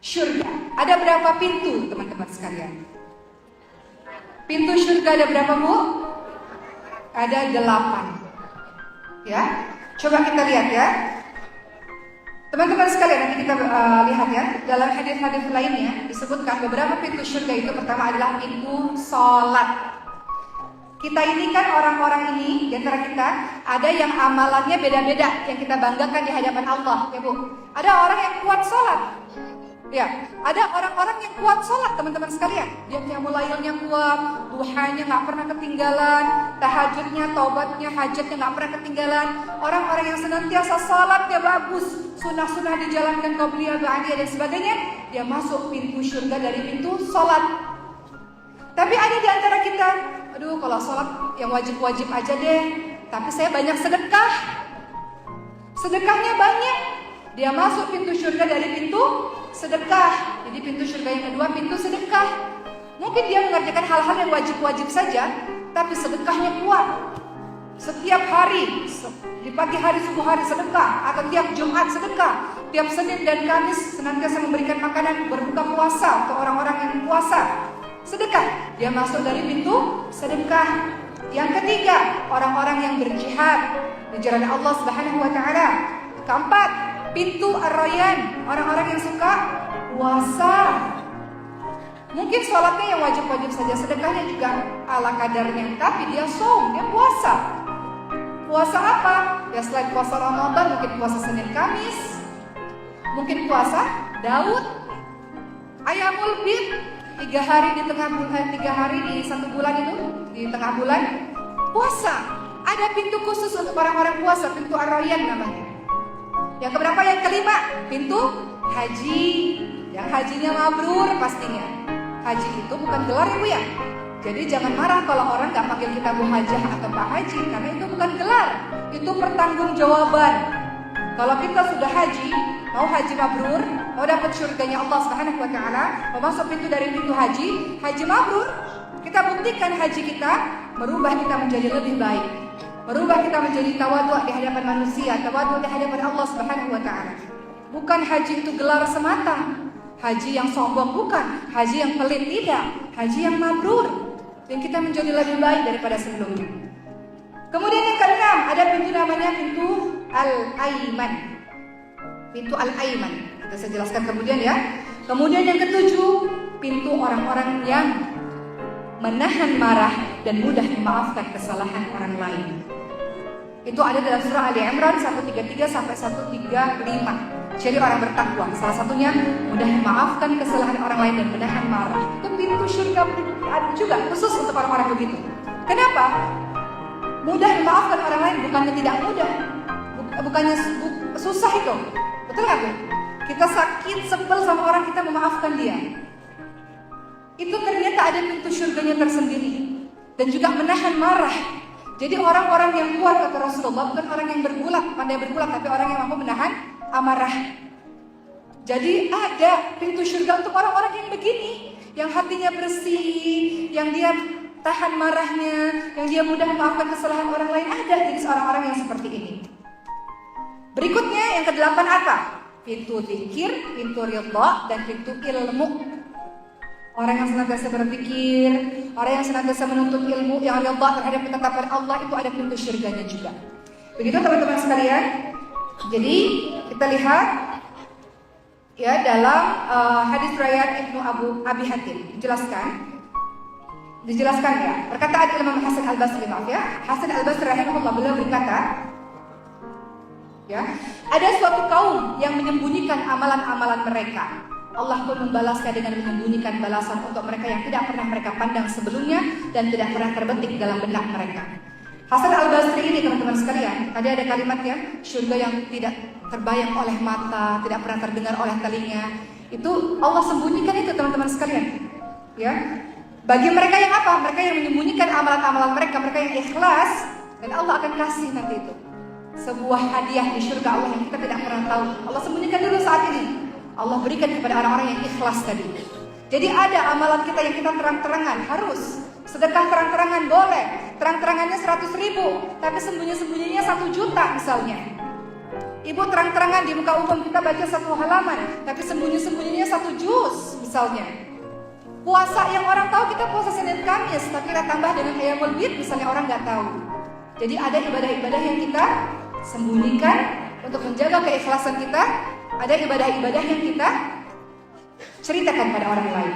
Syurga. Ada berapa pintu teman-teman sekalian? Pintu syurga ada berapa, Bu? Ada 8. Ya, coba kita lihat ya. Teman-teman sekalian, nanti kita lihat ya. Dalam hadis-hadis lainnya disebutkan beberapa pintu syurga itu. Pertama adalah pintu sholat. Kita ini kan orang-orang ini, di antara kita, ada yang amalannya beda-beda, yang kita banggakan di hadapan Allah, ya Bu. Ada orang yang kuat sholat. Ya, ada orang-orang yang kuat sholat, teman-teman sekalian. Dia qiyamulailnya kuat, duhanya nggak pernah ketinggalan, tahajudnya, taubatnya, hajatnya nggak pernah ketinggalan. Orang-orang yang senantiasa sholatnya bagus, sunnah-sunnah dijalankan, qabliyah, ba'diyah dan sebagainya, dia masuk pintu surga dari pintu sholat. Tapi ada di antara kita, aduh kalau sholat yang wajib-wajib aja deh, tapi saya banyak sedekah, sedekahnya banyak, dia masuk pintu surga dari pintu sedekah. Jadi pintu surga yang kedua pintu sedekah. Mungkin dia mengerjakan hal-hal yang wajib-wajib saja, tapi sedekahnya kuat. Setiap hari, di pagi hari, subuh hari sedekah, atau tiap Jumat sedekah, tiap Senin dan Kamis senantiasa memberikan makanan berbuka puasa untuk orang-orang yang puasa. Sedekah, dia masuk dari pintu sedekah. Yang ketiga, orang-orang yang berjihad di jalan Allah Subhanahu wa taala. Keempat, pintu Ar-Rayyan, orang-orang yang suka puasa. Mungkin sholatnya yang wajib-wajib saja, sedekahnya juga ala kadarnya, tapi dia shaum, dia puasa. Puasa apa? Ya selain puasa Ramadan, mungkin puasa Senin Kamis, mungkin puasa Daud, Ayamul Bid, 3 hari di tengah bulan, 3 hari di 1 bulan itu, di tengah bulan puasa. Ada pintu khusus untuk orang-orang puasa, pintu Ar-Rayyan namanya. Yang keberapa? Yang kelima, pintu haji. Yang hajinya mabrur pastinya. Haji itu bukan gelar ya Bu ya. Jadi jangan marah kalau orang gak panggil kita Bu Hajah atau Pak Haji, karena itu bukan gelar, itu pertanggungjawaban. Kalau kita sudah haji, mau haji mabrur, mau dapat surganya Allah Subhanahu wa taala, mau masuk pintu dari pintu haji, haji mabrur, kita buktikan haji kita merubah kita menjadi lebih baik. Merubah kita menjadi tawadhu di hadapan manusia, tawadhu di hadapan Allah Subhanahu wa taala. Bukan haji itu gelar semata. Haji yang sombong bukan, haji yang pelit tidak, haji yang mabrur. Dan kita menjadi lebih baik daripada sebelumnya. Kemudian yang keenam, ada pintu namanya pintu Al-Aiman. Pintu Al-Aiman. Kita saya jelaskan kemudian ya. Kemudian yang ketujuh, pintu orang-orang yang menahan marah dan mudah memaafkan kesalahan orang lain. Itu ada dalam surah Ali Imran 133 sampai 135. Jadi orang bertakwa, salah satunya mudah memaafkan kesalahan orang lain dan menahan marah. Itu pintu surga juga khusus untuk orang-orang begitu. Kenapa? Mudah memaafkan orang lain bukannya tidak mudah, bukannya susah itu. Betul nggak Bu? Kita sakit, sebel sama orang, kita memaafkan dia. Itu ternyata ada pintu surganya tersendiri. Dan juga menahan marah. Jadi orang-orang yang kuat kata Rasulullah bukan orang yang bergulat, pandai bergulat, tapi orang yang mampu menahan amarah. Jadi ada pintu surga untuk orang-orang yang begini, yang hatinya bersih, yang dia tahan marahnya, yang dia mudah memaafkan kesalahan orang lain. Ada jenis orang-orang yang seperti ini. Berikutnya yang ke-8 apa? Pintu zikir, pintu ridha, dan pintu ilmu. Orang yang senantiasa berpikir, orang yang senantiasa menuntut ilmu yang ridha terhadap ketetapan Allah, itu ada pintu surganya juga. Begitu teman-teman sekalian. Jadi kita lihat ya dalam hadis riwayat Ibnu Abi Hatim dijelaskan ya. Perkataan Imam Hasan Al-Basri, maaf ya. Hasan Al-Basri rahimahullah, beliau berkata, ya, ada suatu kaum yang menyembunyikan amalan-amalan mereka. Allah pun membalasnya dengan menyembunyikan balasan untuk mereka yang tidak pernah mereka pandang sebelumnya dan tidak pernah terbetik dalam benak mereka. Hasan Al-Basri ini teman-teman sekalian, tadi ada kalimatnya, surga yang tidak terbayang oleh mata, tidak pernah terdengar oleh telinga. Itu Allah sembunyikan itu teman-teman sekalian. Ya. Bagi mereka yang apa? Mereka yang menyembunyikan amalan-amalan mereka, mereka yang ikhlas, dan Allah akan kasih nanti itu sebuah hadiah di surga Allah yang kita tidak pernah tahu. Allah sembunyikan dulu saat ini. Allah berikan kepada orang-orang yang ikhlas tadi. Jadi ada amalan kita yang kita terang-terangan, harus. Sedekah terang-terangan boleh. Terang-terangannya 100.000, tapi sembunyi-sembunyinya 1 juta misalnya. Ibu terang-terangan di muka umum kita baca 1 halaman, tapi sembunyi-sembunyinya 1 Misalnya, puasa yang orang tahu kita puasa Senin Kamis, tapi kita tambah dengan Qiyamul Bid, misalnya orang nggak tahu. Jadi ada ibadah-ibadah yang kita sembunyikan untuk menjaga keikhlasan kita, ada ibadah-ibadah yang kita ceritakan pada orang lain.